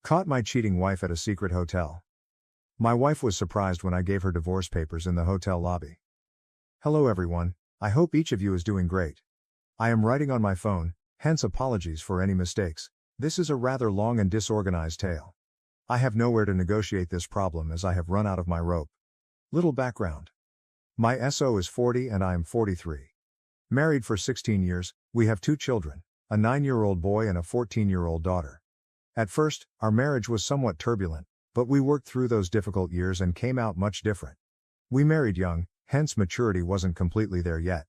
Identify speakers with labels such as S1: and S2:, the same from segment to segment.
S1: Caught my cheating wife at a secret hotel. My wife was surprised when I gave her divorce papers in the hotel lobby. Hello everyone, I hope each of you is doing great. I am writing on my phone, hence apologies for any mistakes. This is a rather long and disorganized tale. I have nowhere to negotiate this problem as I have run out of my rope. Little background. My SO is 40 and I am 43. Married for 16 years, we have 2 children, a 9-year-old boy and a 14-year-old daughter. At first, our marriage was somewhat turbulent, but we worked through those difficult years and came out much different. We married young, hence maturity wasn't completely there yet.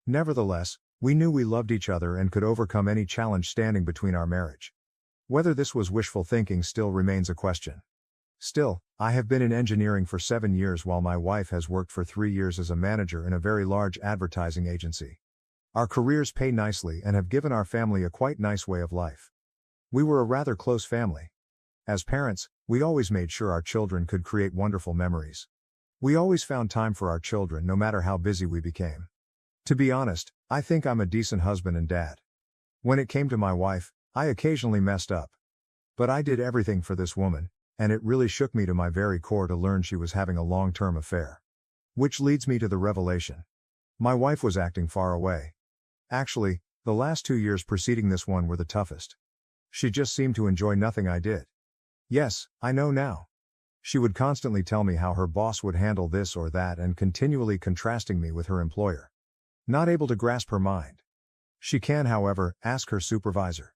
S1: Nevertheless, we knew we loved each other and could overcome any challenge standing between our marriage. Whether this was wishful thinking still remains a question. Still, I have been in engineering for 7 years while my wife has worked for 3 years as a manager in a very large advertising agency. Our careers pay nicely and have given our family a quite nice way of life. We were a rather close family. As parents, we always made sure our children could create wonderful memories. We always found time for our children no matter how busy we became. To be honest, I think I'm a decent husband and dad. When it came to my wife, I occasionally messed up. But I did everything for this woman, and it really shook me to my very core to learn she was having a long-term affair. Which leads me to the revelation. My wife was acting far away. Actually, the last 2 years preceding this one were the toughest. She just seemed to enjoy nothing I did. Yes, I know now. She would constantly tell me how her boss would handle this or that and continually contrasting me with her employer. Not able to grasp her mind. She can, however, ask her supervisor.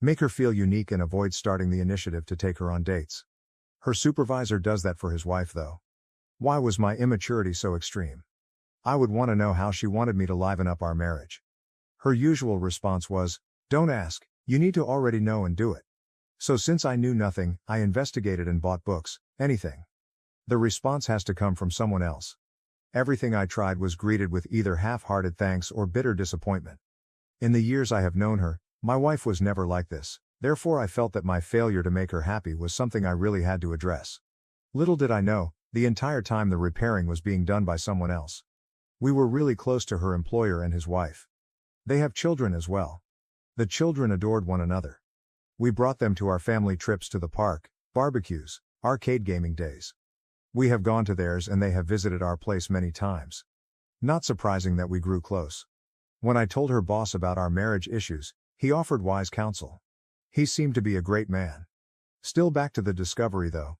S1: Make her feel unique and avoid starting the initiative to take her on dates. Her supervisor does that for his wife though. Why was my immaturity so extreme? I would want to know how she wanted me to liven up our marriage. Her usual response was, "Don't ask, you need to already know and do it." So since I knew nothing, I investigated and bought books, anything. The response has to come from someone else. Everything I tried was greeted with either half-hearted thanks or bitter disappointment. In the years I have known her, my wife was never like this. Therefore I felt that my failure to make her happy was something I really had to address. Little did I know, the entire time the repairing was being done by someone else. We were really close to her employer and his wife. They have children as well. The children adored one another. We brought them to our family trips to the park, barbecues, arcade gaming days. We have gone to theirs and they have visited our place many times. Not surprising that we grew close. When I told her boss about our marriage issues, he offered wise counsel. He seemed to be a great man. Still back to the discovery though.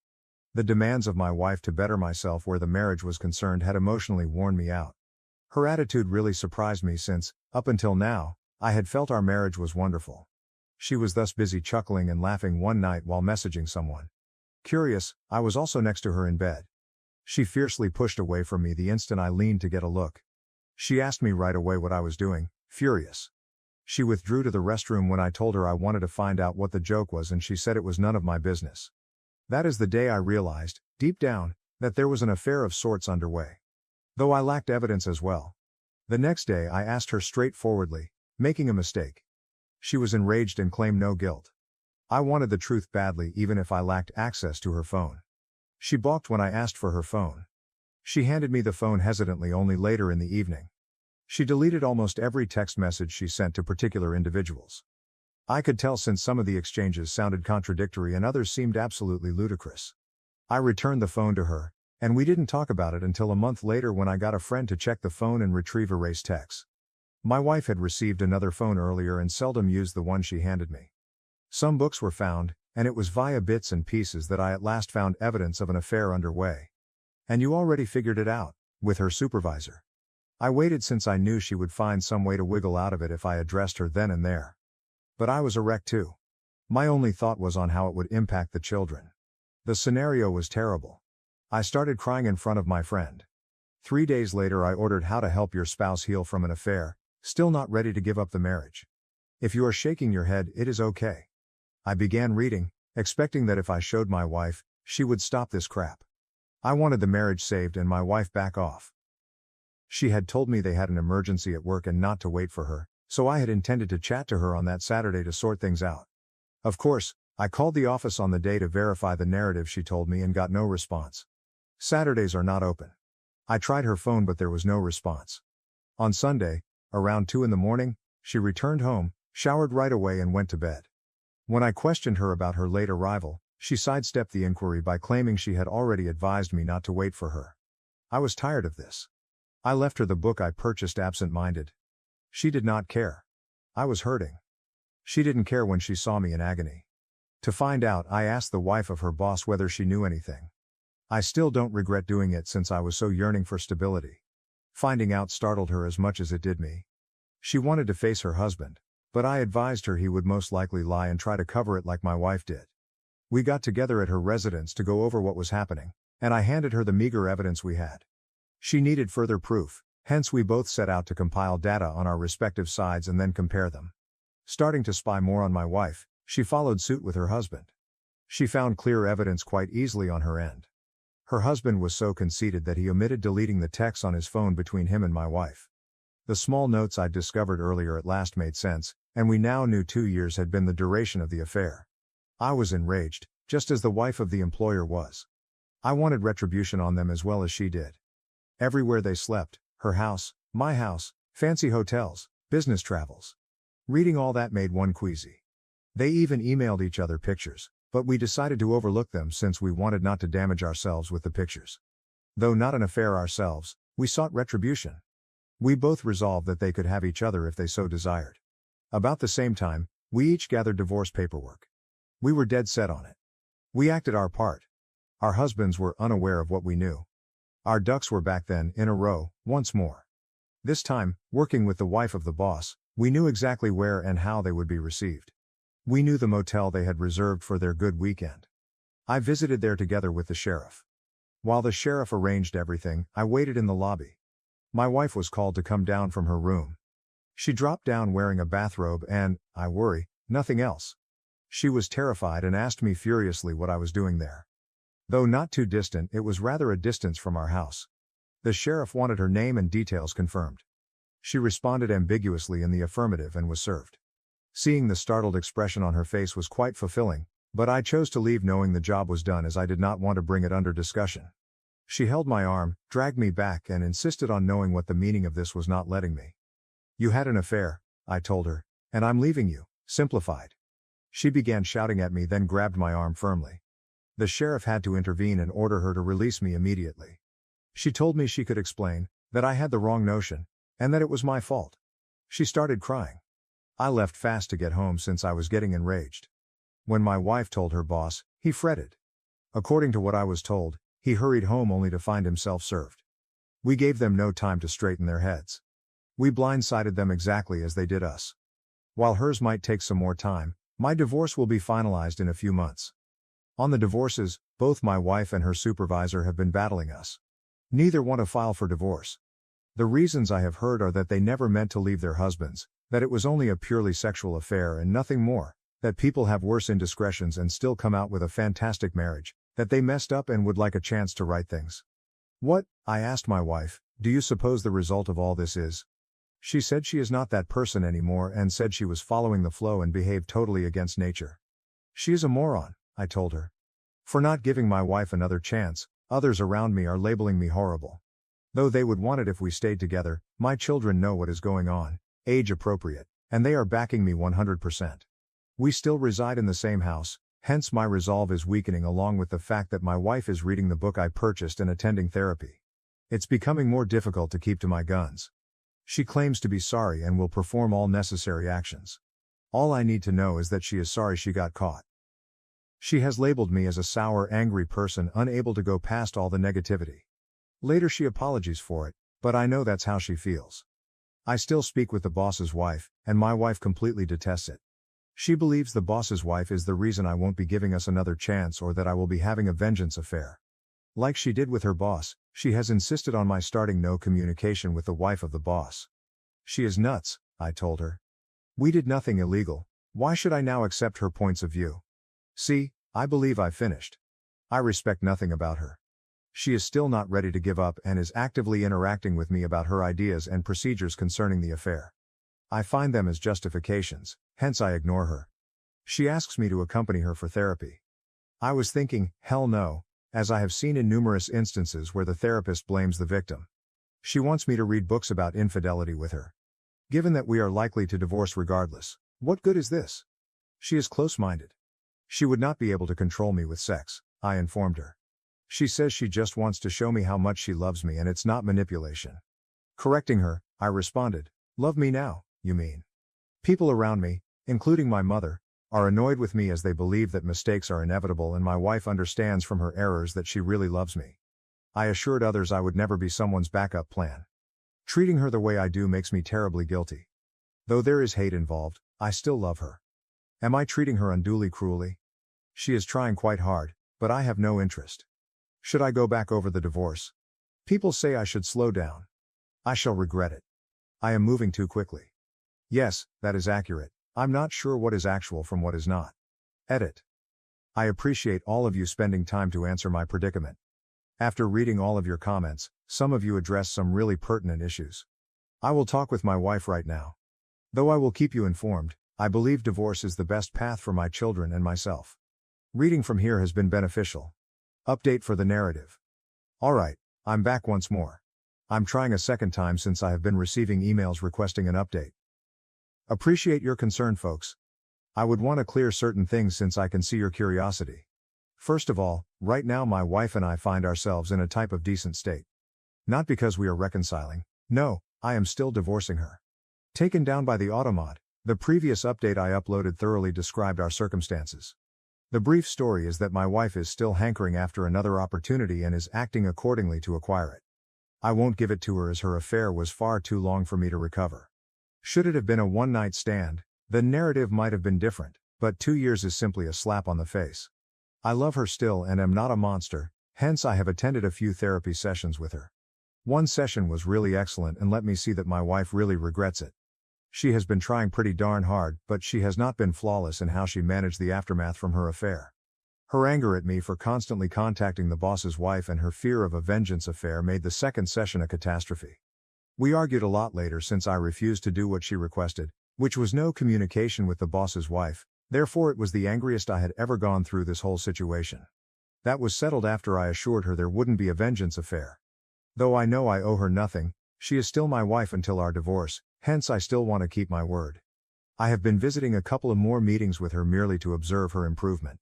S1: The demands of my wife to better myself where the marriage was concerned had emotionally worn me out. Her attitude really surprised me since, up until now, I had felt our marriage was wonderful. She was thus busy chuckling and laughing one night while messaging someone. Curious, I was also next to her in bed. She fiercely pushed away from me the instant I leaned to get a look. She asked me right away what I was doing, furious. She withdrew to the restroom when I told her I wanted to find out what the joke was and she said it was none of my business. That is the day I realized, deep down, that there was an affair of sorts underway. Though I lacked evidence as well. The next day I asked her straightforwardly, making a mistake. She was enraged and claimed no guilt. I wanted the truth badly even if I lacked access to her phone. She balked when I asked for her phone. She handed me the phone hesitantly only later in the evening. She deleted almost every text message she sent to particular individuals. I could tell since some of the exchanges sounded contradictory and others seemed absolutely ludicrous. I returned the phone to her, and we didn't talk about it until a month later when I got a friend to check the phone and retrieve erased texts. My wife had received another phone earlier and seldom used the one she handed me. Some books were found, and it was via bits and pieces that I at last found evidence of an affair underway. And you already figured it out, with her supervisor. I waited since I knew she would find some way to wiggle out of it if I addressed her then and there. But I was a wreck too. My only thought was on how it would impact the children. The scenario was terrible. I started crying in front of my friend. 3 days later I ordered How to Help Your Spouse Heal from an Affair, still not ready to give up the marriage. If you are shaking your head, it is okay. I began reading, expecting that if I showed my wife, she would stop this crap. I wanted the marriage saved and my wife back off. She had told me they had an emergency at work and not to wait for her, so I had intended to chat to her on that Saturday to sort things out. Of course, I called the office on the day to verify the narrative she told me and got no response. Saturdays are not open. I tried her phone but there was no response. On Sunday, around 2 in the morning, she returned home, showered right away and went to bed. When I questioned her about her late arrival, She sidestepped the inquiry by claiming she had already advised me not to wait for her. I was tired of this. I left her the book I purchased absent-minded. She did not care. I was hurting. She didn't care when she saw me in agony. To find out, I asked the wife of her boss whether she knew anything. I still don't regret doing it since I was so yearning for stability. Finding out startled her as much as it did me. She wanted to face her husband, but I advised her he would most likely lie and try to cover it like my wife did. We got together at her residence to go over what was happening, and I handed her the meager evidence we had. She needed further proof, hence we both set out to compile data on our respective sides and then compare them. Starting to spy more on my wife, she followed suit with her husband. She found clear evidence quite easily on her end. Her husband was so conceited that he omitted deleting the texts on his phone between him and my wife. The small notes I'd discovered earlier at last made sense, and we now knew 2 years had been the duration of the affair. I was enraged, just as the wife of the employer was. I wanted retribution on them as well as she did. Everywhere they slept, her house, my house, fancy hotels, business travels. Reading all that made one queasy. They even emailed each other pictures, but we decided to overlook them since we wanted not to damage ourselves with the pictures. Though not an affair ourselves, we sought retribution. We both resolved that they could have each other if they so desired. About the same time, we each gathered divorce paperwork. We were dead set on it. We acted our part. Our husbands were unaware of what we knew. Our ducks were back then in a row, once more. This time, working with the wife of the boss, we knew exactly where and how they would be received. We knew the motel they had reserved for their good weekend. I visited there together with the sheriff. While the sheriff arranged everything, I waited in the lobby. My wife was called to come down from her room. She dropped down wearing a bathrobe and, I worry, nothing else. She was terrified and asked me furiously what I was doing there. Though not too distant, it was rather a distance from our house. The sheriff wanted her name and details confirmed. She responded ambiguously in the affirmative and was served. Seeing the startled expression on her face was quite fulfilling, but I chose to leave knowing the job was done as I did not want to bring it under discussion. She held my arm, dragged me back and insisted on knowing what the meaning of this was not letting me. You had an affair, I told her, and I'm leaving you, simplified. She began shouting at me then grabbed my arm firmly. The sheriff had to intervene and order her to release me immediately. She told me she could explain, that I had the wrong notion, and that it was my fault. She started crying. I left fast to get home since I was getting enraged. When my wife told her boss, he fretted. According to what I was told, he hurried home only to find himself served. We gave them no time to straighten their heads. We blindsided them exactly as they did us. While hers might take some more time, my divorce will be finalized in a few months. On the divorces, both my wife and her supervisor have been battling us. Neither want to file for divorce. The reasons I have heard are that they never meant to leave their husbands, that it was only a purely sexual affair and nothing more, that people have worse indiscretions and still come out with a fantastic marriage, that they messed up and would like a chance to right things. What, I asked my wife, do you suppose the result of all this is? She said she is not that person anymore and said she was following the flow and behaved totally against nature. She is a moron, I told her. For not giving my wife another chance, others around me are labeling me horrible. Though they would want it if we stayed together, my children know what is going on, age appropriate, and they are backing me 100%. We still reside in the same house, hence my resolve is weakening along with the fact that my wife is reading the book I purchased and attending therapy. It's becoming more difficult to keep to my guns. She claims to be sorry and will perform all necessary actions. All I need to know is that she is sorry she got caught. She has labeled me as a sour, angry person unable to go past all the negativity. Later she apologizes for it, but I know that's how she feels. I still speak with the boss's wife, and my wife completely detests it. She believes the boss's wife is the reason I won't be giving us another chance or that I will be having a vengeance affair. Like she did with her boss, she has insisted on my starting no communication with the wife of the boss. She is nuts, I told her. We did nothing illegal, why should I now accept her points of view? See, I believe I finished. I respect nothing about her. She is still not ready to give up and is actively interacting with me about her ideas and procedures concerning the affair. I find them as justifications, hence I ignore her. She asks me to accompany her for therapy. I was thinking, hell no, as I have seen in numerous instances where the therapist blames the victim. She wants me to read books about infidelity with her. Given that we are likely to divorce regardless, what good is this? She is close-minded. She would not be able to control me with sex, I informed her. She says she just wants to show me how much she loves me and it's not manipulation. Correcting her, I responded, "Love me now, you mean?" People around me, including my mother, are annoyed with me as they believe that mistakes are inevitable and my wife understands from her errors that she really loves me. I assured others I would never be someone's backup plan. Treating her the way I do makes me terribly guilty. Though there is hate involved, I still love her. Am I treating her unduly cruelly? She is trying quite hard, but I have no interest. Should I go back over the divorce? People say I should slow down. I shall regret it. I am moving too quickly. Yes, that is accurate. I'm not sure what is actual from what is not. Edit. I appreciate all of you spending time to answer my predicament. After reading all of your comments, some of you address some really pertinent issues. I will talk with my wife right now. Though I will keep you informed, I believe divorce is the best path for my children and myself. Reading from here has been beneficial. Update for the narrative. Alright, I'm back once more. I'm trying a second time since I have been receiving emails requesting an update. Appreciate your concern, folks. I would want to clear certain things since I can see your curiosity. First of all, right now my wife and I find ourselves in a type of decent state. Not because we are reconciling, no, I am still divorcing her. Taken down by the automod, the previous update I uploaded thoroughly described our circumstances. The brief story is that my wife is still hankering after another opportunity and is acting accordingly to acquire it. I won't give it to her as her affair was far too long for me to recover. Should it have been a one-night stand, the narrative might have been different, but 2 years is simply a slap on the face. I love her still and am not a monster, hence I have attended a few therapy sessions with her. One session was really excellent and let me see that my wife really regrets it. She has been trying pretty darn hard, but she has not been flawless in how she managed the aftermath from her affair. Her anger at me for constantly contacting the boss's wife and her fear of a vengeance affair made the second session a catastrophe. We argued a lot later since I refused to do what she requested, which was no communication with the boss's wife, therefore it was the angriest I had ever gone through this whole situation. That was settled after I assured her there wouldn't be a vengeance affair. Though I know I owe her nothing, she is still my wife until our divorce, hence I still want to keep my word. I have been visiting a couple of more meetings with her merely to observe her improvement.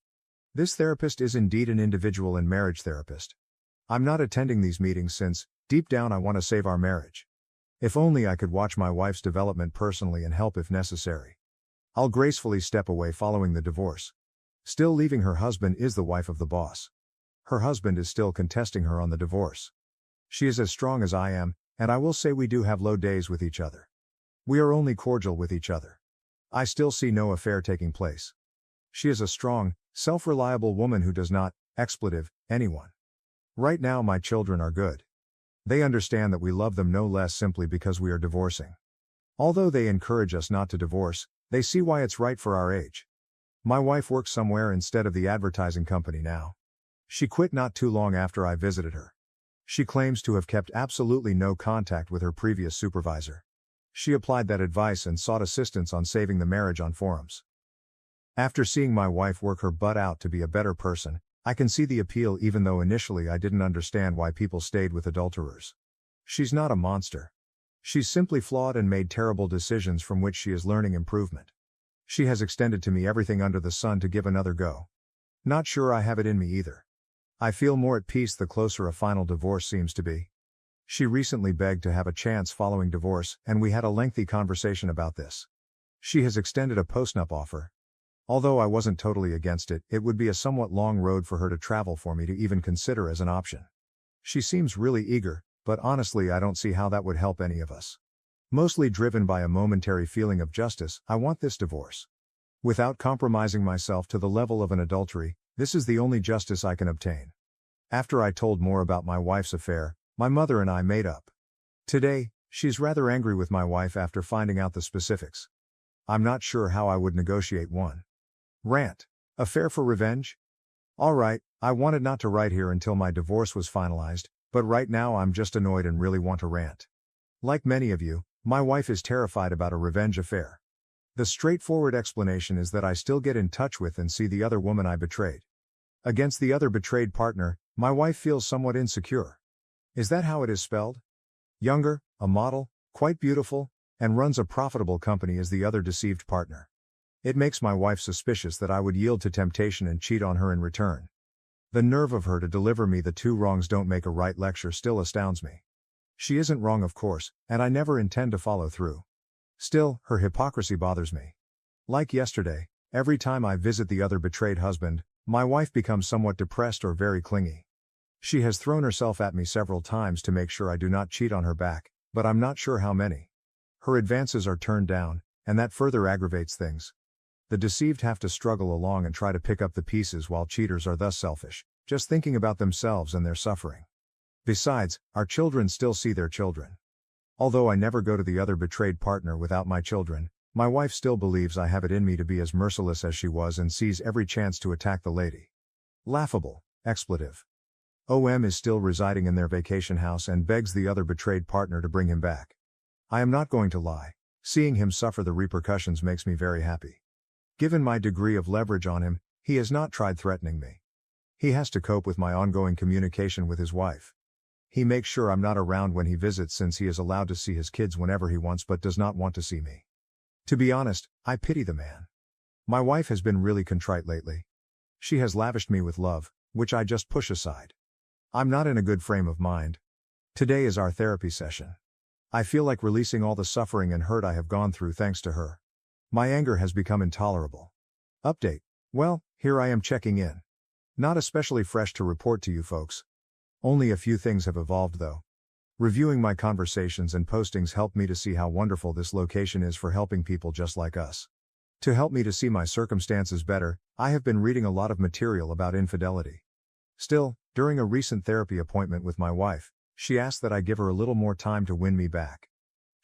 S1: This therapist is indeed an individual and marriage therapist. I'm not attending these meetings since, deep down I want to save our marriage. If only I could watch my wife's development personally and help if necessary. I'll gracefully step away following the divorce. Still leaving her husband is the wife of the boss. Her husband is still contesting her on the divorce. She is as strong as I am, and I will say we do have low days with each other. We are only cordial with each other. I still see no affair taking place. She is a strong, self-reliable woman who does not, expletive, anyone. Right now my children are good. They understand that we love them no less simply because we are divorcing. Although they encourage us not to divorce, they see why it's right for our age. My wife works somewhere instead of the advertising company now. She quit not too long after I visited her. She claims to have kept absolutely no contact with her previous supervisor. She applied that advice and sought assistance on saving the marriage on forums. After seeing my wife work her butt out to be a better person, I can see the appeal even though initially I didn't understand why people stayed with adulterers. She's not a monster. She's simply flawed and made terrible decisions from which she is learning improvement. She has extended to me everything under the sun to give another go. Not sure I have it in me either. I feel more at peace the closer a final divorce seems to be. She recently begged to have a chance following divorce, and we had a lengthy conversation about this. She has extended a postnup offer. Although I wasn't totally against it, it would be a somewhat long road for her to travel for me to even consider as an option. She seems really eager, but honestly I don't see how that would help any of us. Mostly driven by a momentary feeling of justice, I want this divorce. Without compromising myself to the level of an adultery, this is the only justice I can obtain. After I told more about my wife's affair, my mother and I made up. Today, she's rather angry with my wife after finding out the specifics. I'm not sure how I would negotiate one. Rant. Affair for revenge? Alright, I wanted not to write here until my divorce was finalized, but right now I'm just annoyed and really want to rant. Like many of you, my wife is terrified about a revenge affair. The straightforward explanation is that I still get in touch with and see the other woman I betrayed. Against the other betrayed partner, my wife feels somewhat insecure. Is that how it is spelled? Younger, a model, quite beautiful, and runs a profitable company as the other deceived partner. It makes my wife suspicious that I would yield to temptation and cheat on her in return. The nerve of her to deliver me the two wrongs don't make a right lecture still astounds me. She isn't wrong, of course, and I never intend to follow through. Still, her hypocrisy bothers me. Like yesterday, every time I visit the other betrayed husband, my wife becomes somewhat depressed or very clingy. She has thrown herself at me several times to make sure I do not cheat on her back, but I'm not sure how many. Her advances are turned down, and that further aggravates things. The deceived have to struggle along and try to pick up the pieces while cheaters are thus selfish, just thinking about themselves and their suffering. Besides, our children still see their children. Although I never go to the other betrayed partner without my children, my wife still believes I have it in me to be as merciless as she was and sees every chance to attack the lady. Laughable, expletive. OM is still residing in their vacation house and begs the other betrayed partner to bring him back. I am not going to lie, seeing him suffer the repercussions makes me very happy. Given my degree of leverage on him, he has not tried threatening me. He has to cope with my ongoing communication with his wife. He makes sure I'm not around when he visits since he is allowed to see his kids whenever he wants but does not want to see me. To be honest, I pity the man. My wife has been really contrite lately. She has lavished me with love, which I just push aside. I'm not in a good frame of mind. Today is our therapy session. I feel like releasing all the suffering and hurt I have gone through thanks to her. My anger has become intolerable. Update. Well, here I am checking in. Not especially fresh to report to you folks. Only a few things have evolved though. Reviewing my conversations and postings helped me to see how wonderful this location is for helping people just like us. To help me to see my circumstances better, I have been reading a lot of material about infidelity. Still, during a recent therapy appointment with my wife, she asked that I give her a little more time to win me back.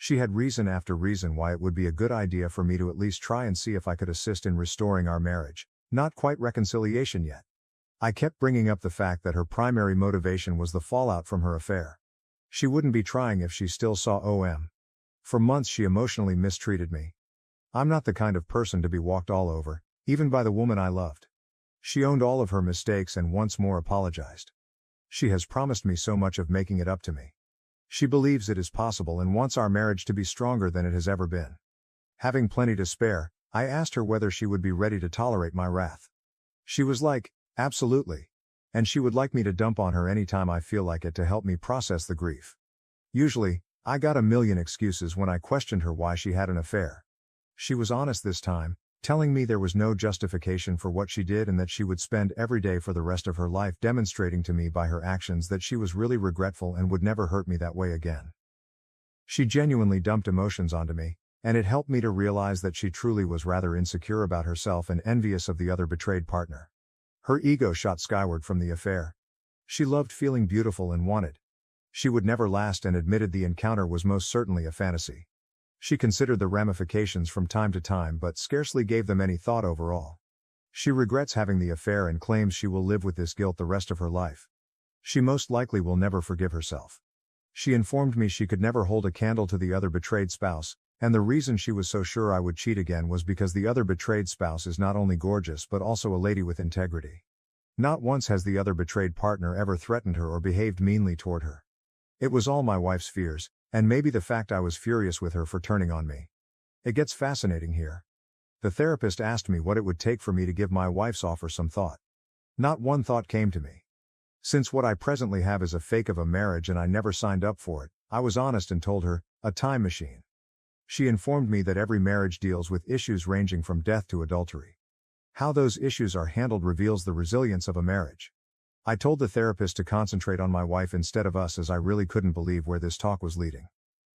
S1: She had reason after reason why it would be a good idea for me to at least try and see if I could assist in restoring our marriage, not quite reconciliation yet. I kept bringing up the fact that her primary motivation was the fallout from her affair. She wouldn't be trying if she still saw OM. For months she emotionally mistreated me. I'm not the kind of person to be walked all over, even by the woman I loved. She owned all of her mistakes and once more apologized. She has promised me so much of making it up to me. She believes it is possible and wants our marriage to be stronger than it has ever been. Having plenty to spare, I asked her whether she would be ready to tolerate my wrath. She was like, absolutely. And she would like me to dump on her anytime I feel like it to help me process the grief. Usually, I got a million excuses when I questioned her why she had an affair. She was honest this time, telling me there was no justification for what she did and that she would spend every day for the rest of her life demonstrating to me by her actions that she was really regretful and would never hurt me that way again. She genuinely dumped emotions onto me, and it helped me to realize that she truly was rather insecure about herself and envious of the other betrayed partner. Her ego shot skyward from the affair. She loved feeling beautiful and wanted. She would never last and admitted the encounter was most certainly a fantasy. She considered the ramifications from time to time but scarcely gave them any thought overall. She regrets having the affair and claims she will live with this guilt the rest of her life. She most likely will never forgive herself. She informed me she could never hold a candle to the other betrayed spouse, and the reason she was so sure I would cheat again was because the other betrayed spouse is not only gorgeous but also a lady with integrity. Not once has the other betrayed partner ever threatened her or behaved meanly toward her. It was all my wife's fears, and maybe the fact I was furious with her for turning on me. It gets fascinating here. The therapist asked me what it would take for me to give my wife's offer some thought. Not one thought came to me. Since what I presently have is a fake of a marriage and I never signed up for it, I was honest and told her, a time machine. She informed me that every marriage deals with issues ranging from death to adultery. How those issues are handled reveals the resilience of a marriage. I told the therapist to concentrate on my wife instead of us as I really couldn't believe where this talk was leading.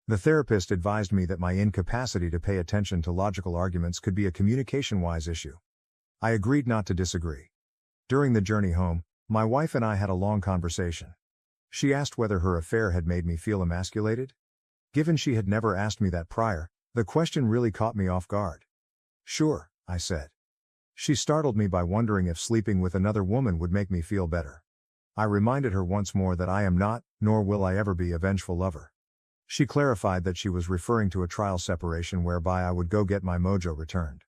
S1: The therapist advised me that my incapacity to pay attention to logical arguments could be a communication-wise issue. I agreed not to disagree. During the journey home, my wife and I had a long conversation. She asked whether her affair had made me feel emasculated. Given she had never asked me that prior, the question really caught me off guard. Sure, I said. She startled me by wondering if sleeping with another woman would make me feel better. I reminded her once more that I am not, nor will I ever be, a vengeful lover. She clarified that she was referring to a trial separation whereby I would go get my mojo returned.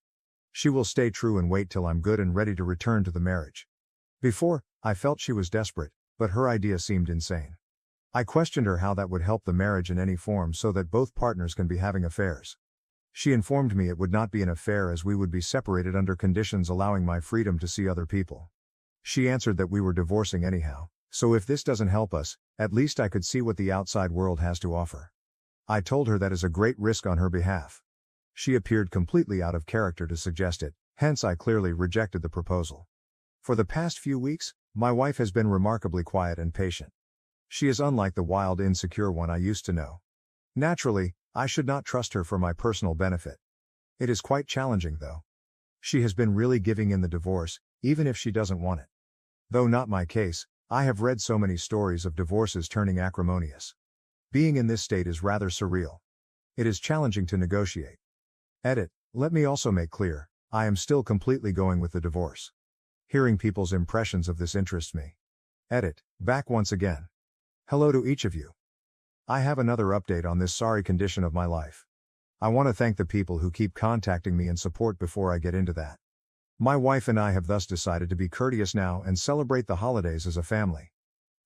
S1: She will stay true and wait till I'm good and ready to return to the marriage. Before, I felt she was desperate, but her idea seemed insane. I questioned her how that would help the marriage in any form so that both partners can be having affairs. She informed me it would not be an affair as we would be separated under conditions allowing my freedom to see other people. She answered that we were divorcing anyhow, so if this doesn't help us, at least I could see what the outside world has to offer. I told her that is a great risk on her behalf. She appeared completely out of character to suggest it, hence I clearly rejected the proposal. For the past few weeks, my wife has been remarkably quiet and patient. She is unlike the wild, insecure one I used to know. Naturally, I should not trust her for my personal benefit. It is quite challenging though. She has been really giving in the divorce, even if she doesn't want it. Though not my case, I have read so many stories of divorces turning acrimonious. Being in this state is rather surreal. It is challenging to negotiate. Edit. Let me also make clear, I am still completely going with the divorce. Hearing people's impressions of this interests me. Edit. Back once again. Hello to each of you. I have another update on this sorry condition of my life. I want to thank the people who keep contacting me in support before I get into that. My wife and I have thus decided to be courteous now and celebrate the holidays as a family.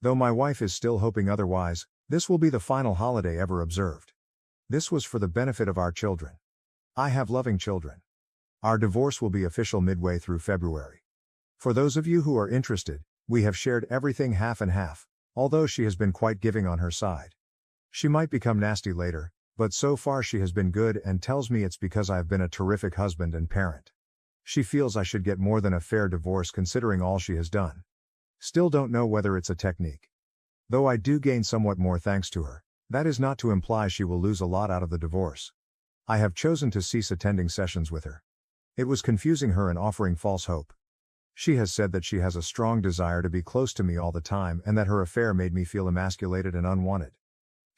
S1: Though my wife is still hoping otherwise, this will be the final holiday ever observed. This was for the benefit of our children. I have loving children. Our divorce will be official midway through February. For those of you who are interested, we have shared everything half and half, although she has been quite giving on her side. She might become nasty later, but so far she has been good and tells me it's because I have been a terrific husband and parent. She feels I should get more than a fair divorce considering all she has done. Still don't know whether it's a technique. Though I do gain somewhat more thanks to her, that is not to imply she will lose a lot out of the divorce. I have chosen to cease attending sessions with her. It was confusing her and offering false hope. She has said that she has a strong desire to be close to me all the time and that her affair made me feel emasculated and unwanted.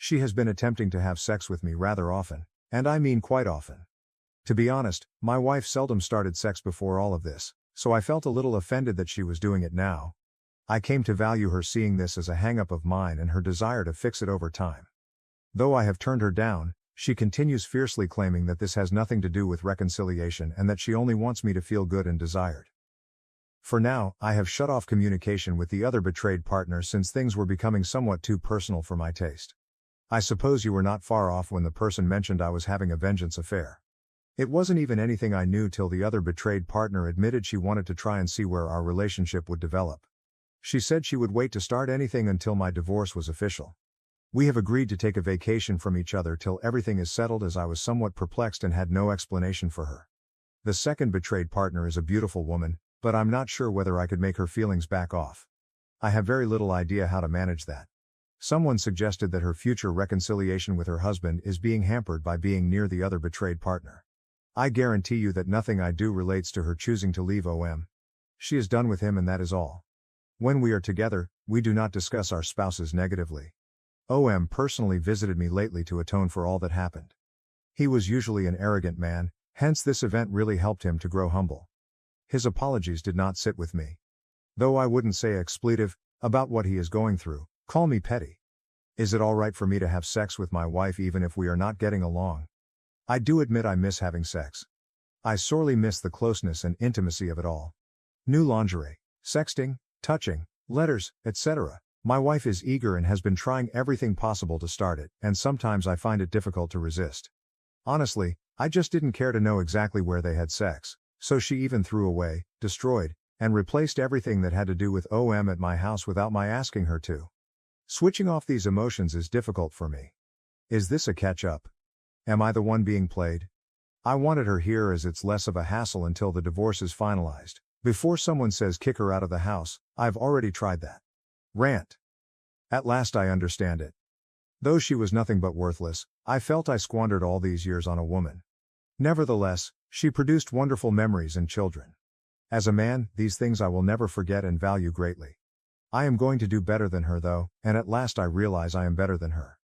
S1: She has been attempting to have sex with me rather often, and I mean quite often. To be honest, my wife seldom started sex before all of this, so I felt a little offended that she was doing it now. I came to value her seeing this as a hang-up of mine and her desire to fix it over time. Though I have turned her down, she continues fiercely claiming that this has nothing to do with reconciliation and that she only wants me to feel good and desired. For now, I have shut off communication with the other betrayed partner since things were becoming somewhat too personal for my taste. I suppose you were not far off when the person mentioned I was having a vengeance affair. It wasn't even anything I knew till the other betrayed partner admitted she wanted to try and see where our relationship would develop. She said she would wait to start anything until my divorce was official. We have agreed to take a vacation from each other till everything is settled as I was somewhat perplexed and had no explanation for her. The second betrayed partner is a beautiful woman, but I'm not sure whether I could make her feelings back off. I have very little idea how to manage that. Someone suggested that her future reconciliation with her husband is being hampered by being near the other betrayed partner. I guarantee you that nothing I do relates to her choosing to leave OM. She is done with him and that is all. When we are together, we do not discuss our spouses negatively. OM personally visited me lately to atone for all that happened. He was usually an arrogant man, hence this event really helped him to grow humble. His apologies did not sit with me. Though I wouldn't say expletive about what he is going through. Call me petty. Is it all right for me to have sex with my wife even if we are not getting along? I do admit I miss having sex. I sorely miss the closeness and intimacy of it all. New lingerie, sexting, touching, letters, etc. My wife is eager and has been trying everything possible to start it, and sometimes I find it difficult to resist. Honestly, I just didn't care to know exactly where they had sex, so she even threw away, destroyed, and replaced everything that had to do with OM at my house without my asking her to. Switching off these emotions is difficult for me. Is this a catch-up? Am I the one being played? I wanted her here as it's less of a hassle until the divorce is finalized. Before someone says kick her out of the house, I've already tried that. Rant. At last I understand it. Though she was nothing but worthless, I felt I squandered all these years on a woman. Nevertheless, she produced wonderful memories and children. As a man, these things I will never forget and value greatly. I am going to do better than her though, and at last I realize I am better than her.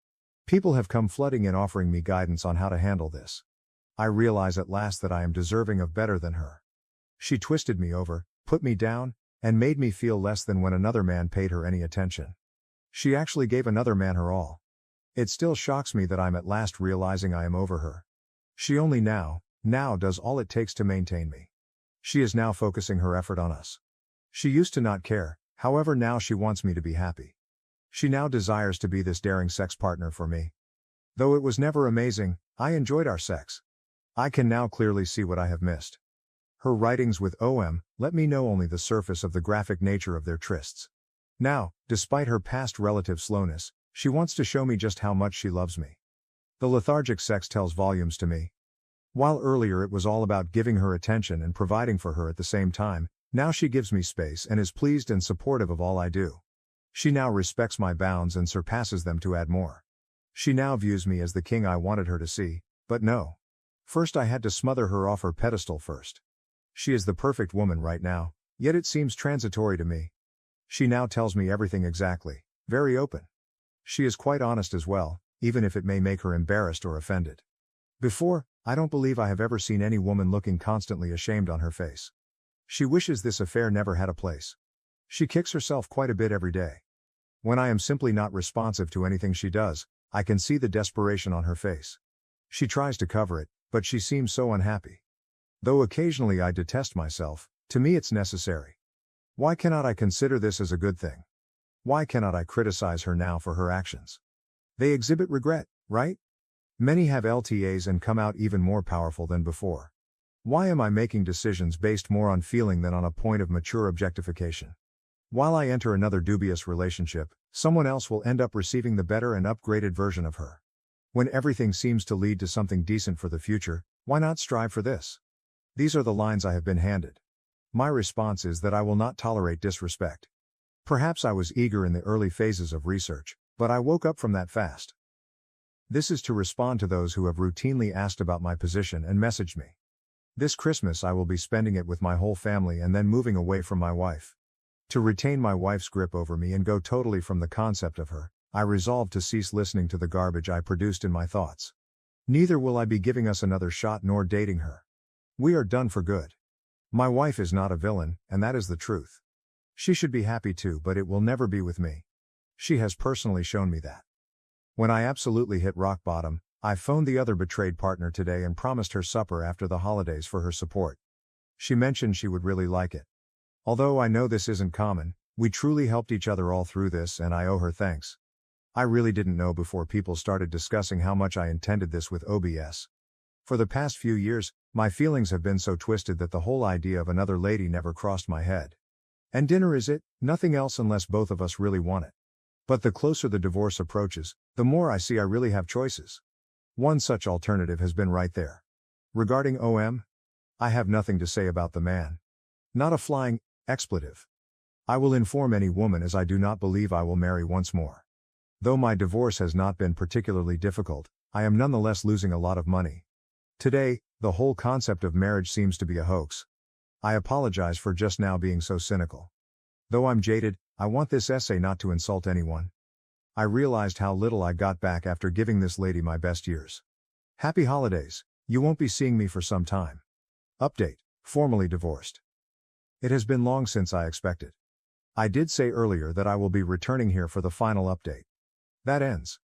S1: People have come flooding in offering me guidance on how to handle this. I realize at last that I am deserving of better than her. She twisted me over, put me down, and made me feel less than when another man paid her any attention. She actually gave another man her all. It still shocks me that I'm at last realizing I am over her. She only now does all it takes to maintain me. She is now focusing her effort on us. She used to not care, however now she wants me to be happy. She now desires to be this daring sex partner for me. Though it was never amazing, I enjoyed our sex. I can now clearly see what I have missed. Her writings with let me know only the surface of the graphic nature of their trysts. Now, despite her past relative slowness, she wants to show me just how much she loves me. The lethargic sex tells volumes to me. While earlier it was all about giving her attention and providing for her at the same time, now she gives me space and is pleased and supportive of all I do. She now respects my bounds and surpasses them to add more. She now views me as the king I wanted her to see, but no. First I had to smother her off her pedestal first. She is the perfect woman right now, yet it seems transitory to me. She now tells me everything exactly, very open. She is quite honest as well, even if it may make her embarrassed or offended. Before, I don't believe I have ever seen any woman looking constantly ashamed on her face. She wishes this affair never had a place. She kicks herself quite a bit every day. When I am simply not responsive to anything she does, I can see the desperation on her face. She tries to cover it, but she seems so unhappy. Though occasionally I detest myself, to me it's necessary. Why cannot I consider this as a good thing? Why cannot I criticize her now for her actions? They exhibit regret, right? Many have LTAs and come out even more powerful than before. Why am I making decisions based more on feeling than on a point of mature objectification? While I enter another dubious relationship, someone else will end up receiving the better and upgraded version of her. When everything seems to lead to something decent for the future, why not strive for this? These are the lines I have been handed. My response is that I will not tolerate disrespect. Perhaps I was eager in the early phases of research, but I woke up from that fast. This is to respond to those who have routinely asked about my position and messaged me. This Christmas I will be spending it with my whole family and then moving away from my wife. To retain my wife's grip over me and go totally from the concept of her, I resolved to cease listening to the garbage I produced in my thoughts. Neither will I be giving us another shot nor dating her. We are done for good. My wife is not a villain, and that is the truth. She should be happy too, but it will never be with me. She has personally shown me that. When I absolutely hit rock bottom, I phoned the other betrayed partner today and promised her supper after the holidays for her support. She mentioned she would really like it. Although I know this isn't common, we truly helped each other all through this and I owe her thanks. I really didn't know before people started discussing how much I intended this with OBS. For the past few years, my feelings have been so twisted that the whole idea of another lady never crossed my head. And dinner is it, nothing else unless both of us really want it. But the closer the divorce approaches, the more I see I really have choices. One such alternative has been right there. Regarding I have nothing to say about the man. Not a flying expletive. I will inform any woman as I do not believe I will marry once more. Though my divorce has not been particularly difficult, I am nonetheless losing a lot of money. Today, the whole concept of marriage seems to be a hoax. I apologize for just now being so cynical. Though I'm jaded, I want this essay not to insult anyone. I realized how little I got back after giving this lady my best years. Happy holidays, you won't be seeing me for some time. Update, formally divorced. It has been long since I expected. I did say earlier that I will be returning here for the final update. That ends.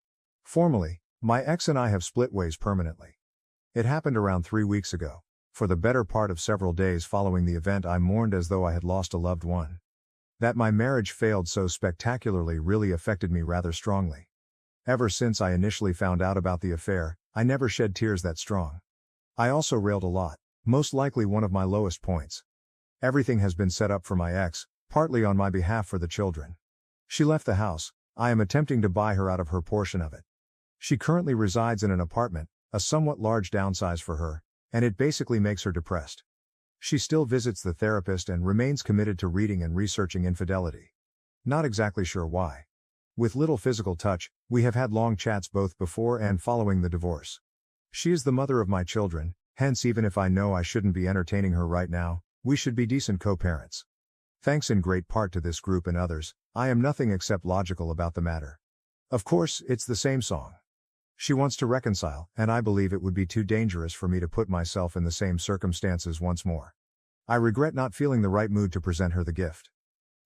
S1: Formally, my ex and I have split ways permanently. It happened around 3 weeks ago. For the better part of several days following the event I mourned as though I had lost a loved one. That my marriage failed so spectacularly really affected me rather strongly. Ever since I initially found out about the affair, I never shed tears that strong. I also railed a lot, most likely one of my lowest points. Everything has been set up for my ex, partly on my behalf for the children. She left the house, I am attempting to buy her out of her portion of it. She currently resides in an apartment, a somewhat large downsize for her, and it basically makes her depressed. She still visits the therapist and remains committed to reading and researching infidelity. Not exactly sure why. With little physical touch, we have had long chats both before and following the divorce. She is the mother of my children, hence even if I know I shouldn't be entertaining her right now, we should be decent co-parents. Thanks in great part to this group and others, I am nothing except logical about the matter. Of course, it's the same song. She wants to reconcile, and I believe it would be too dangerous for me to put myself in the same circumstances once more. I regret not feeling the right mood to present her the gift.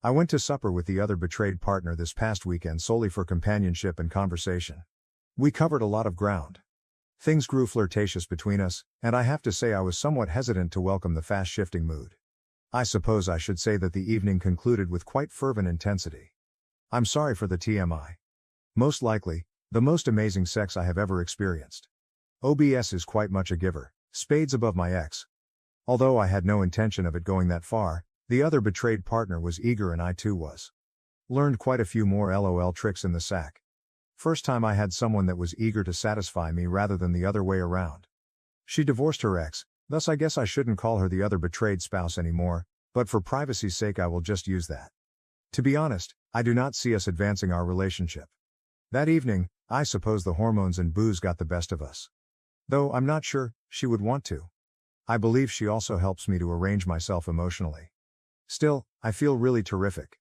S1: I went to supper with the other betrayed partner this past weekend solely for companionship and conversation. We covered a lot of ground. Things grew flirtatious between us, and I have to say I was somewhat hesitant to welcome the fast-shifting mood. I suppose I should say that the evening concluded with quite fervent intensity. I'm sorry for the TMI. Most likely, the most amazing sex I have ever experienced. OBS is quite much a giver, Spades above my ex. Although I had no intention of it going that far, the other betrayed partner was eager and I too was. Learned quite a few more LOL tricks in the sack. First time I had someone that was eager to satisfy me rather than the other way around. She divorced her ex, thus I guess I shouldn't call her the other betrayed spouse anymore, but for privacy's sake I will just use that. To be honest, I do not see us advancing our relationship. That evening, I suppose the hormones and booze got the best of us. Though I'm not sure she would want to. I believe she also helps me to arrange myself emotionally. Still, I feel really terrific.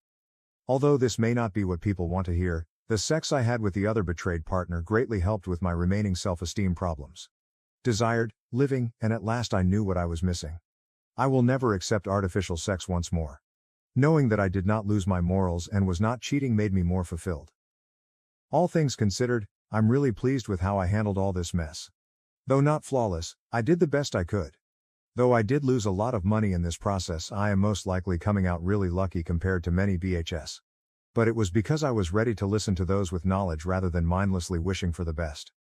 S1: Although this may not be what people want to hear, the sex I had with the other betrayed partner greatly helped with my remaining self-esteem problems. Desired, living, and at last I knew what I was missing. I will never accept artificial sex once more. Knowing that I did not lose my morals and was not cheating made me more fulfilled. All things considered, I'm really pleased with how I handled all this mess. Though not flawless, I did the best I could. Though I did lose a lot of money in this process, I am most likely coming out really lucky compared to many BHS. But it was because I was ready to listen to those with knowledge rather than mindlessly wishing for the best.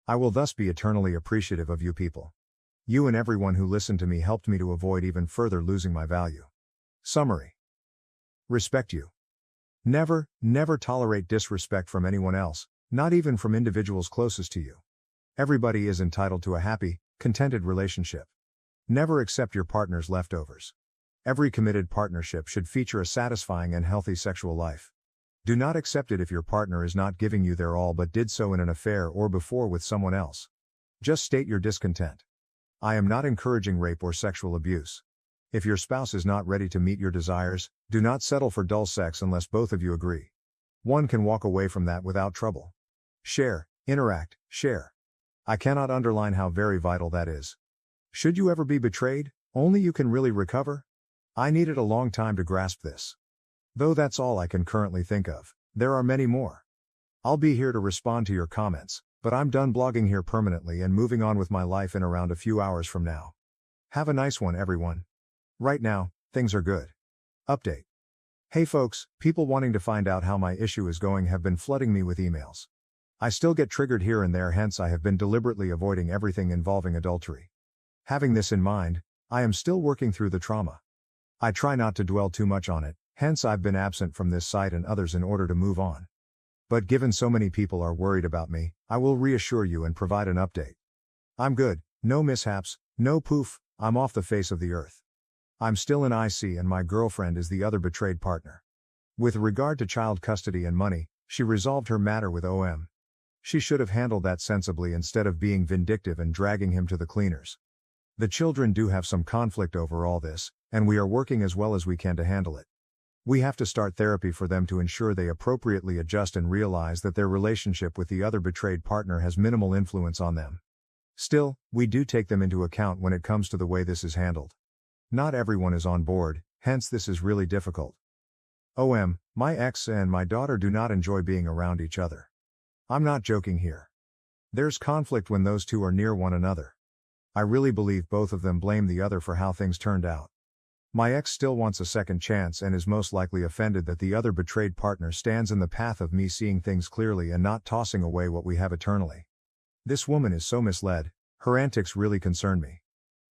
S1: I will thus be eternally appreciative of you people. You and everyone who listened to me helped me to avoid even further losing my value. Summary. Respect you. Never, never tolerate disrespect from anyone else, not even from individuals closest to you. Everybody is entitled to a happy, contented relationship. Never accept your partner's leftovers. Every committed partnership should feature a satisfying and healthy sexual life. Do not accept it if your partner is not giving you their all but did so in an affair or before with someone else. Just state your discontent. I am not encouraging rape or sexual abuse. If your spouse is not ready to meet your desires, do not settle for dull sex unless both of you agree. One can walk away from that without trouble. Share, interact, share. I cannot underline how very vital that is. Should you ever be betrayed, only you can really recover. I needed a long time to grasp this. Though that's all I can currently think of, there are many more. I'll be here to respond to your comments, but I'm done blogging here permanently and moving on with my life in around a few hours from now. Have a nice one, everyone. Right now, things are good. Update. Hey folks, people wanting to find out how my issue is going have been flooding me with emails. I still get triggered here and there, hence I have been deliberately avoiding everything involving adultery. Having this in mind, I am still working through the trauma. I try not to dwell too much on it, hence I've been absent from this site and others in order to move on. But given so many people are worried about me, I will reassure you and provide an update. I'm good, no mishaps, no poof, I'm off the face of the earth. I'm still in IC and my girlfriend is the other betrayed partner. With regard to child custody and money, she resolved her matter with OM. She should have handled that sensibly instead of being vindictive and dragging him to the cleaners. The children do have some conflict over all this, and we are working as well as we can to handle it. We have to start therapy for them to ensure they appropriately adjust and realize that their relationship with the other betrayed partner has minimal influence on them. Still, we do take them into account when it comes to the way this is handled. Not everyone is on board, hence this is really difficult. OM, my ex and my daughter do not enjoy being around each other. I'm not joking here. There's conflict when those two are near one another. I really believe both of them blame the other for how things turned out. My ex still wants a second chance and is most likely offended that the other betrayed partner stands in the path of me seeing things clearly and not tossing away what we have eternally. This woman is so misled, her antics really concern me.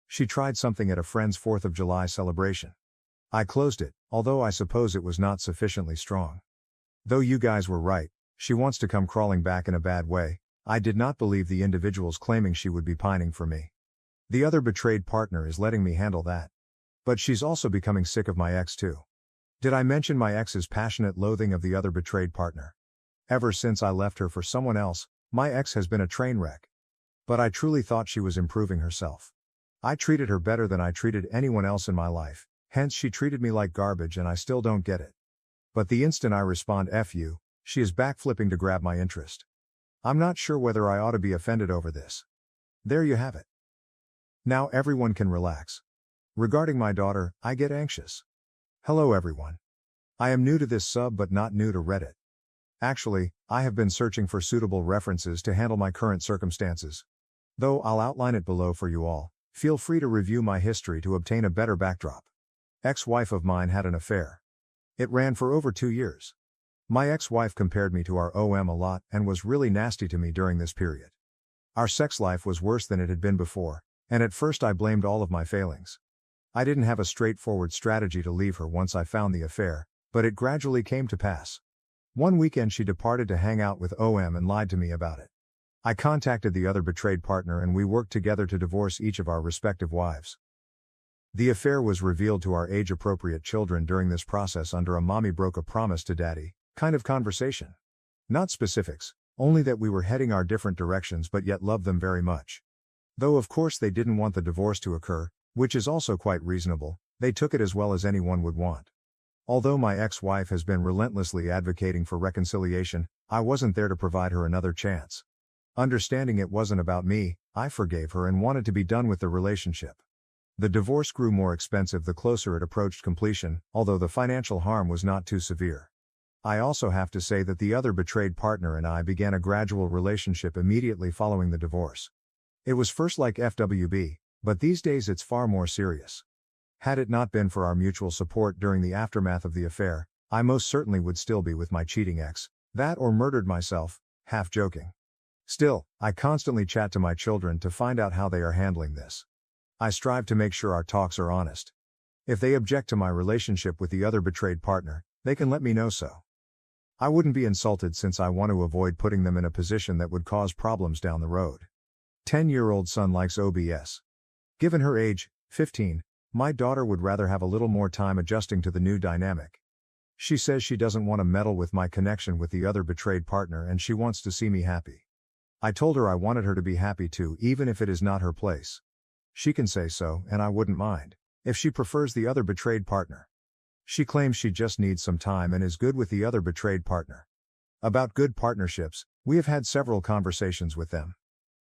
S1: She tried something at a friend's 4th of July celebration. I closed it, although I suppose it was not sufficiently strong. Though you guys were right, she wants to come crawling back in a bad way. I did not believe the individuals claiming she would be pining for me. The other betrayed partner is letting me handle that. But she's also becoming sick of my ex too. Did I mention my ex's passionate loathing of the other betrayed partner? Ever since I left her for someone else, my ex has been a train wreck. But I truly thought she was improving herself. I treated her better than I treated anyone else in my life, hence she treated me like garbage and I still don't get it. But the instant I respond F you, she is backflipping to grab my interest. I'm not sure whether I ought to be offended over this. There you have it. Now everyone can relax. Regarding my daughter, I get anxious. Hello everyone. I am new to this sub but not new to Reddit. Actually, I have been searching for suitable references to handle my current circumstances. Though I'll outline it below for you all, feel free to review my history to obtain a better backdrop. Ex-wife of mine had an affair. It ran for over 2 years. My ex-wife compared me to our OM a lot and was really nasty to me during this period. Our sex life was worse than it had been before, And at first I blamed all of my failings. I didn't have a straightforward strategy to leave her once I found the affair, but it gradually came to pass. One weekend she departed to hang out with OM and lied to me about it. I contacted the other betrayed partner and we worked together to divorce each of our respective wives. The affair was revealed to our age-appropriate children during this process under a "mommy broke a promise to daddy" kind of conversation. Not specifics, only that we were heading our different directions but yet loved them very much. Though of course they didn't want the divorce to occur, which is also quite reasonable, they took it as well as anyone would want. Although my ex-wife has been relentlessly advocating for reconciliation, I wasn't there to provide her another chance. Understanding it wasn't about me, I forgave her and wanted to be done with the relationship. The divorce grew more expensive the closer it approached completion, although the financial harm was not too severe. I also have to say that the other betrayed partner and I began a gradual relationship immediately following the divorce. It was first like FWB, but these days it's far more serious. Had it not been for our mutual support during the aftermath of the affair, I most certainly would still be with my cheating ex, that or murdered myself, half joking. Still, I constantly chat to my children to find out how they are handling this. I strive to make sure our talks are honest. If they object to my relationship with the other betrayed partner, they can let me know so. I wouldn't be insulted since I want to avoid putting them in a position that would cause problems down the road. 10-year-old son likes OBS. Given her age, 15, my daughter would rather have a little more time adjusting to the new dynamic. She says she doesn't want to meddle with my connection with the other betrayed partner and she wants to see me happy. I told her I wanted her to be happy too, even if it is not her place. She can say so, and I wouldn't mind, if she prefers the other betrayed partner. She claims she just needs some time and is good with the other betrayed partner. About good partnerships, we have had several conversations with them.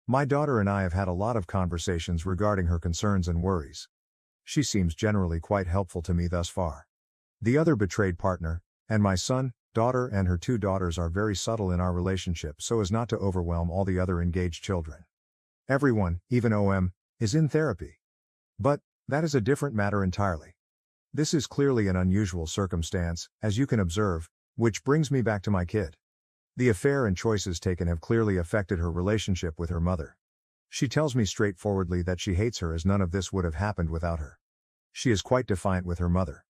S1: My daughter and I have had a lot of conversations regarding her concerns and worries. She seems generally quite helpful to me thus far. The other betrayed partner, and my son, daughter and her 2 daughters are very subtle in our relationship so as not to overwhelm all the other engaged children. Everyone, even OM, is in therapy. But that is a different matter entirely. This is clearly an unusual circumstance, as you can observe, which brings me back to my kid. The affair and choices taken have clearly affected her relationship with her mother. She tells me straightforwardly that she hates her as none of this would have happened without her. She is quite defiant with her mother.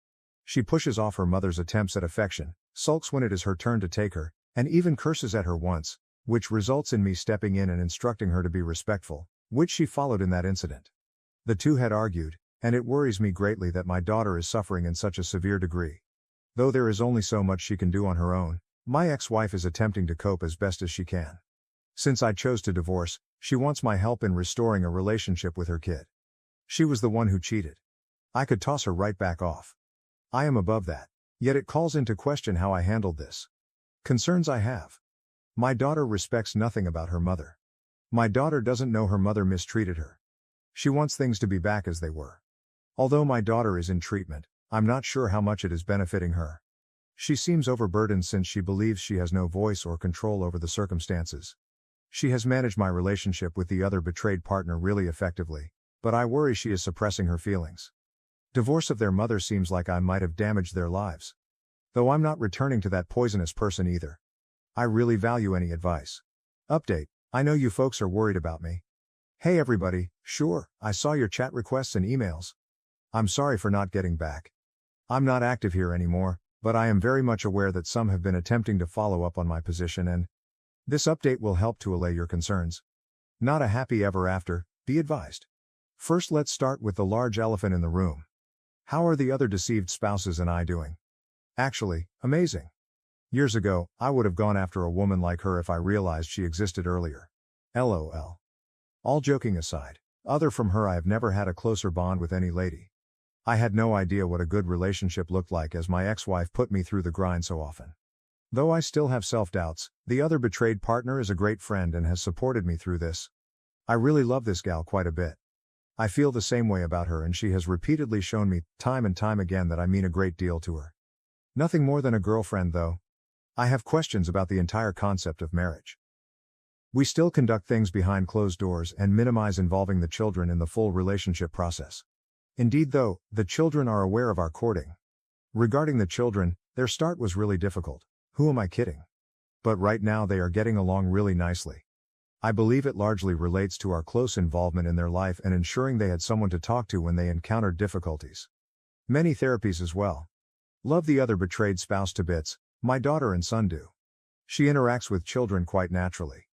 S1: She pushes off her mother's attempts at affection, sulks when it is her turn to take her, and even curses at her once, which results in me stepping in and instructing her to be respectful, which she followed in that incident. The two had argued, and it worries me greatly that my daughter is suffering in such a severe degree. Though there is only so much she can do on her own, my ex-wife is attempting to cope as best as she can. Since I chose to divorce, she wants my help in restoring a relationship with her kid. She was the one who cheated. I could toss her right back off. I am above that, yet it calls into question how I handled this. Concerns I have. My daughter respects nothing about her mother. My daughter doesn't know her mother mistreated her. She wants things to be back as they were. Although my daughter is in treatment, I'm not sure how much it is benefiting her. She seems overburdened since she believes she has no voice or control over the circumstances. She has managed my relationship with the other betrayed partner really effectively, but I worry she is suppressing her feelings. Divorce of their mother seems like I might have damaged their lives. Though I'm not returning to that poisonous person either. I really value any advice. Update: I know you folks are worried about me. Hey everybody, sure, I saw your chat requests and emails. I'm sorry for not getting back. I'm not active here anymore, but I am very much aware that some have been attempting to follow up on my position and this update will help to allay your concerns. Not a happy ever after, be advised. First let's start with the large elephant in the room. How are the other deceived spouses and I doing? Actually, amazing. Years ago, I would have gone after a woman like her if I realized she existed earlier. LOL. All joking aside, other from her I have never had a closer bond with any lady. I had no idea what a good relationship looked like as my ex-wife put me through the grind so often. Though I still have self-doubts, the other betrayed partner is a great friend and has supported me through this. I really love this gal quite a bit. I feel the same way about her and she has repeatedly shown me, time and time again, that I mean a great deal to her. Nothing more than a girlfriend though. I have questions about the entire concept of marriage. We still conduct things behind closed doors and minimize involving the children in the full relationship process. Indeed though, the children are aware of our courting. Regarding the children, their start was really difficult. Who am I kidding? But right now they are getting along really nicely. I believe it largely relates to our close involvement in their life and ensuring they had someone to talk to when they encountered difficulties. Many therapies as well. Love the other betrayed spouse to bits, my daughter and son do. She interacts with children quite naturally.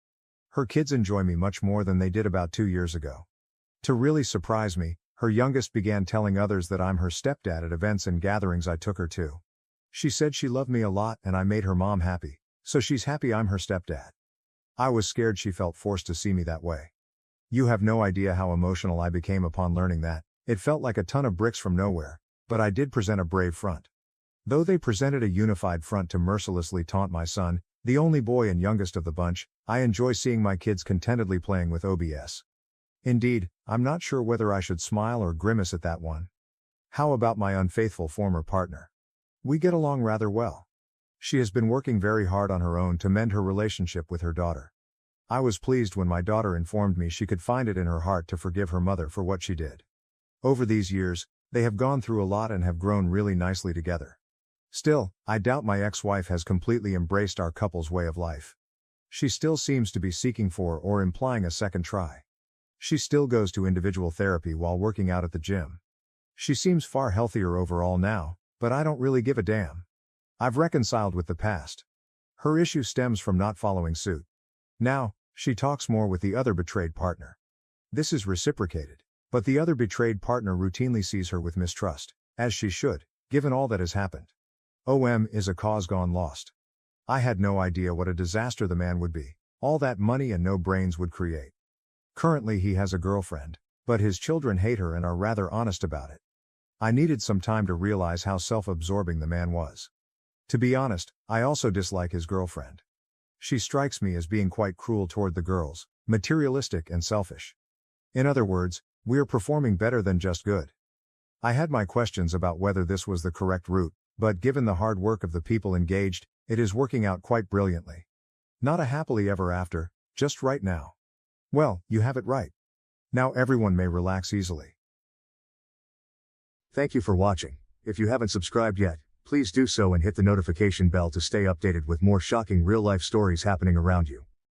S1: Her kids enjoy me much more than they did about 2 years ago. To really surprise me, her youngest began telling others that I'm her stepdad at events and gatherings I took her to. She said she loved me a lot and I made her mom happy, so she's happy I'm her stepdad. I was scared she felt forced to see me that way. You have no idea how emotional I became upon learning that. It felt like a ton of bricks from nowhere, but I did present a brave front. Though they presented a unified front to mercilessly taunt my son, the only boy and youngest of the bunch, I enjoy seeing my kids contentedly playing with OBS. Indeed, I'm not sure whether I should smile or grimace at that one. How about my unfaithful former partner? We get along rather well. She has been working very hard on her own to mend her relationship with her daughter. I was pleased when my daughter informed me she could find it in her heart to forgive her mother for what she did. Over these years, they have gone through a lot and have grown really nicely together. Still, I doubt my ex-wife has completely embraced our couple's way of life. She still seems to be seeking for or implying a second try. She still goes to individual therapy while working out at the gym. She seems far healthier overall now, but I don't really give a damn. I've reconciled with the past. Her issue stems from not following suit. Now, she talks more with the other betrayed partner. This is reciprocated, but the other betrayed partner routinely sees her with mistrust, as she should, given all that has happened. Is a cause gone lost. I had no idea what a disaster the man would be, all that money and no brains would create. Currently he has a girlfriend, but his children hate her and are rather honest about it. I needed some time to realize how self-absorbing the man was. To be honest, I also dislike his girlfriend. She strikes me as being quite cruel toward the girls, materialistic and selfish. In other words, we're performing better than just good. I had my questions about whether this was the correct route, but given the hard work of the people engaged, it is working out quite brilliantly. Not a happily ever after, just right now. Well, you have it right. Now everyone may relax easily. Thank you for watching. If you haven't subscribed yet, please do so and hit the notification bell to stay updated with more shocking real-life stories happening around you.